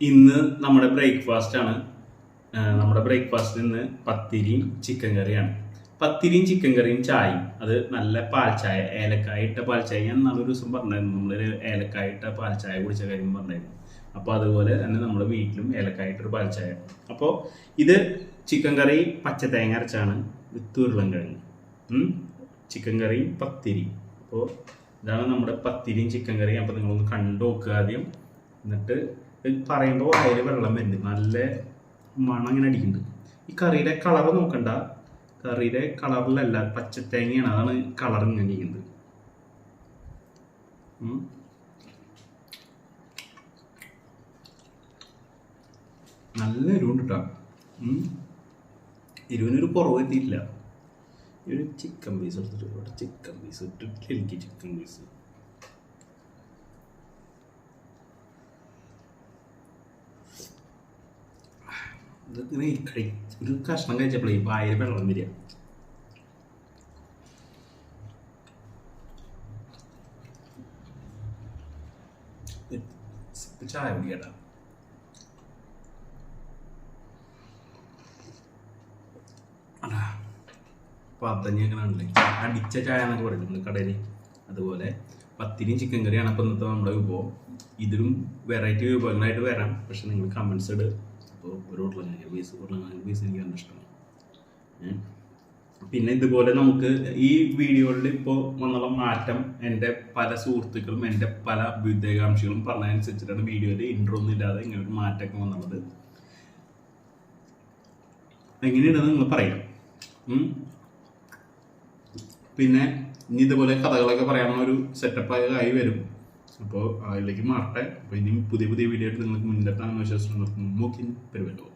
ഇന്ന് നമ്മുടെ ബ്രേക്ക്ഫാസ്റ്റ് ആണ്. നമ്മുടെ ബ്രേക്ക്ഫാസ്റ്റിൽ നിന്ന് പത്തിരിയും ചിക്കൻ കറിയാണ്. പത്തിരിയും ചിക്കൻ കറിയും ചായയും, അത് നല്ല പാൽ ചായ, ഏലക്കായ ഇട്ട പാൽ ചായ. ഞാൻ നല്ലൊരു ദിവസം പറഞ്ഞായിരുന്നു, നമ്മളൊരു ഏലക്കായ ഇട്ട പാൽ ചായ കുടിച്ച കാര്യം പറഞ്ഞായിരുന്നു. അപ്പോൾ അതുപോലെ തന്നെ നമ്മുടെ വീട്ടിലും ഏലക്കായ ഇട്ടൊരു പാൽ ചായ. അപ്പോൾ ഇത് ചിക്കൻ കറി പച്ച തേങ്ങ അരച്ചാണ് വിത്ത് ഉരുളൻകിഴങ്ങ്. ചിക്കൻ കറിയും പത്തിരി. അപ്പോൾ ഇതാണ് നമ്മുടെ പത്തിരിയും ചിക്കൻ കറിയും. അപ്പോൾ നിങ്ങളൊന്ന് കണ്ടു നോക്കുക ആദ്യം. എന്നിട്ട് പറയുമ്പോൾ വായിൽ വെള്ളം വരുന്നുണ്ട്, നല്ല മണം ഇങ്ങനെ അടിക്കുന്നുണ്ട്. ഈ കറിയുടെ കളർ നോക്കണ്ട, കറിയുടെ കളറിലല്ല, പച്ചത്തേങ്ങയാണ്, അതാണ് കളർ ഇങ്ങനെ ഇരിക്കുന്നത്. നല്ല എരിവുണ്ട് കേട്ടോ. എരിവിനൊരു കുറവ് എത്തിയിട്ടില്ല. ഒരു ചിക്കൻ പീസ് എടുത്തിട്ട് ചിക്കൻ പീസ് ഇട്ടിട്ട് എനിക്ക് ചിക്കൻ പീസ് ഇതിങ്ങനെ ഒരു കഷ്ണം കഴിച്ചപ്പോഴേ വായിൽ വെള്ളം വരിക. ചായ കുടിക്കട്ടാ. പതഞ്ഞേക്കണല്ലേ, അടിച്ച ചായ എന്നൊക്കെ പറയുന്നത് കടയിൽ. അതുപോലെ പത്തിരിയും ചിക്കൻ കറിയാണ് അപ്പോൾ ഇന്നത്തെ നമ്മുടെ വിഭവം. ഇതിലും വെറൈറ്റി വിഭവങ്ങളായിട്ട് വരാം, പക്ഷെ നിങ്ങൾ കമൻസ് ഇട്. അപ്പോൾ ഒരു ഉരുളക്കിഴങ്ങ് പീസ് എനിക്ക് നല്ല ഇഷ്ടമാണ്. പിന്നെ ഇതുപോലെ നമുക്ക് ഈ വീഡിയോയിൽ ഇപ്പോൾ വന്നുള്ള മാറ്റം, എൻ്റെ പല സുഹൃത്തുക്കളും എൻ്റെ പല വിദ്യാകാംക്ഷികളും പറഞ്ഞതനുസരിച്ചിട്ടാണ് വീഡിയോയിൽ ഇൻട്രോ ഒന്നും ഇല്ലാതെ ഇങ്ങനെ ഒരു മാറ്റമൊക്കെ വന്നുള്ളത്. എങ്ങനെയുണ്ടെന്ന് നിങ്ങൾ പറയാം. പിന്നെ ഇനി ഇതുപോലെ കഥകളൊക്കെ പറയാനുള്ള ഒരു സെറ്റപ്പ് ആയി വരും. അപ്പോൾ അതിലേക്ക് മാറട്ടെ. അപ്പോൾ ഇനിയും പുതിയ വീഡിയോ ആയിട്ട് നിങ്ങൾക്ക് മുന്നിലെത്താമെന്ന് വിശ്വസിച്ച് നിർത്തുന്നു. മോക്കിൻ പെരുവല്ലോ.